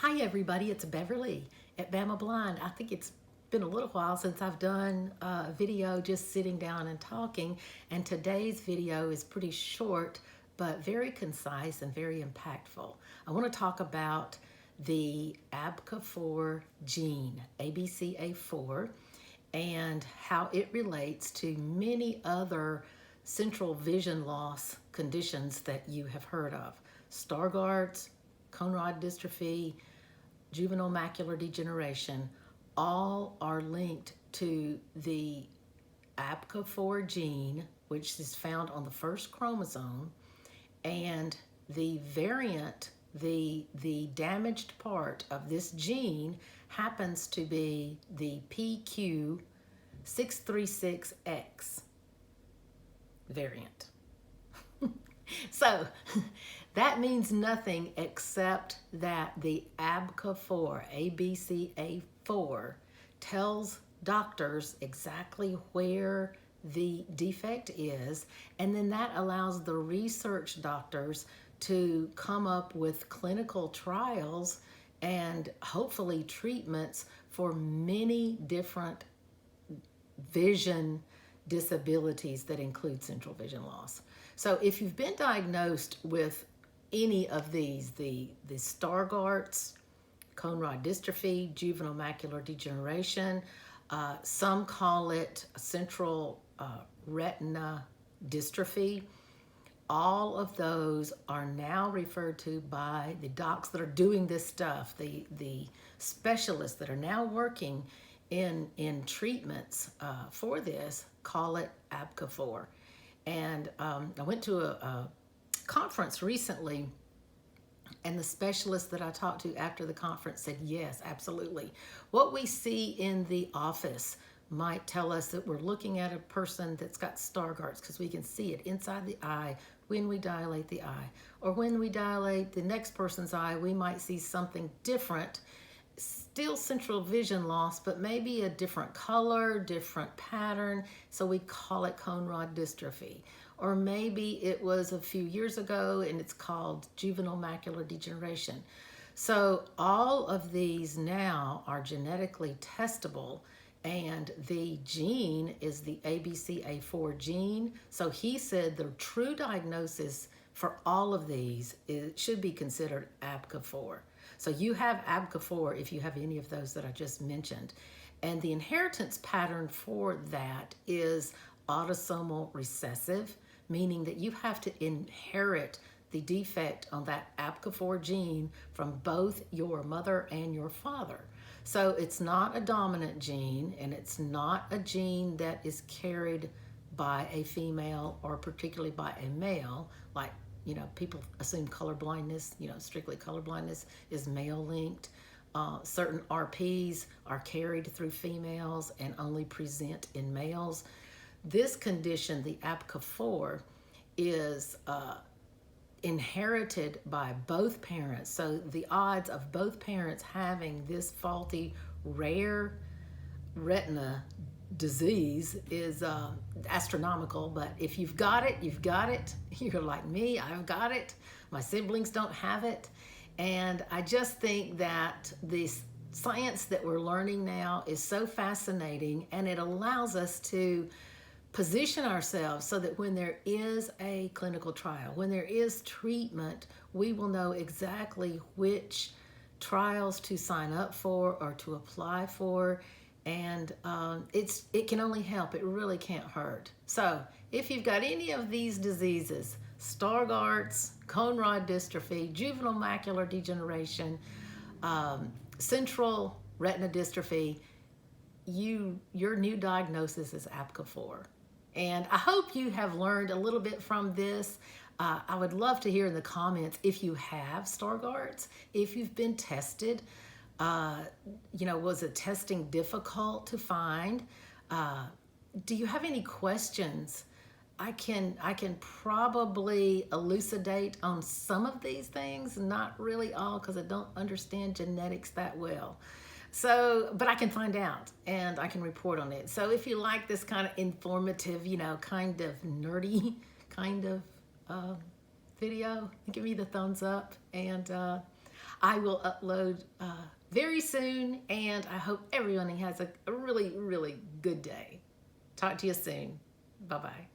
Hi everybody, it's Beverly at Bama Blind. I think it's been a little while since I've done a video just sitting down and talking, and today's video is pretty short but very concise and very impactful. I want to talk about the ABCA4 gene, ABCA4, and how it relates to many other central vision loss conditions that you have heard of. Stargardt's, cone rod dystrophy, juvenile macular degeneration, all are linked to the ABCA4 gene, which is found on the first chromosome, and the variant, the damaged part of this gene happens to be the PQ636X variant. So that means nothing except that the ABCA4, ABCA4, tells doctors exactly where the defect is, and then that allows the research doctors to come up with clinical trials and hopefully treatments for many different vision disabilities that include central vision loss. So if you've been diagnosed with any of these, the Stargardt's, cone rod dystrophy, juvenile macular degeneration, some call it central retina dystrophy, all of those are now referred to by the docs that are doing this stuff, the specialists that are now working in treatments for this, call it ABCA4. And I went to a conference recently, and the specialist that I talked to after the conference said, yes, absolutely. What we see in the office might tell us that we're looking at a person that's got Stargardt's, because we can see it inside the eye when we dilate the eye. Or when we dilate the next person's eye, we might see something different. Still central vision loss, but maybe a different color, different pattern, so we call it cone rod dystrophy. Or maybe it was a few years ago and it's called juvenile macular degeneration. So all of these now are genetically testable, and the gene is the ABCA4 gene. So he said the true diagnosis for all of these should be considered ABCA4. So you have ABCA4 if you have any of those that I just mentioned. And the inheritance pattern for that is autosomal recessive, meaning that you have to inherit the defect on that ABCA4 gene from both your mother and your father. So it's not a dominant gene, and it's not a gene that is carried by a female or particularly by a male, like, you know, people assume color blindness, you know, strictly color blindness is male linked. Certain RPs are carried through females and only present in males. This condition, the ABCA4, is inherited by both parents. So the odds of both parents having this faulty, rare retina disease is astronomical. But if you've got it, you've got it. You're like me, I've got it. My siblings don't have it. And I just think that this science that we're learning now is so fascinating, and it allows us to position ourselves so that when there is a clinical trial, when there is treatment, we will know exactly which trials to sign up for or to apply for. And it can only help. It really can't hurt. So if you've got any of these diseases, Stargardt's, cone rod dystrophy, juvenile macular degeneration, central retina dystrophy, your new diagnosis is ABCA4. And I hope you have learned a little bit from this. I would love to hear in the comments if you have Stargardt's, if you've been tested. You know, was the testing difficult to find? Do you have any questions? I can probably elucidate on some of these things, not really all, because I don't understand genetics that well. So, but I can find out and I can report on it. So if you like this kind of informative, you know, kind of nerdy kind of video, give me the thumbs up. And I will upload very soon, and I hope everyone has a really, really good day. Talk to you soon. Bye-bye.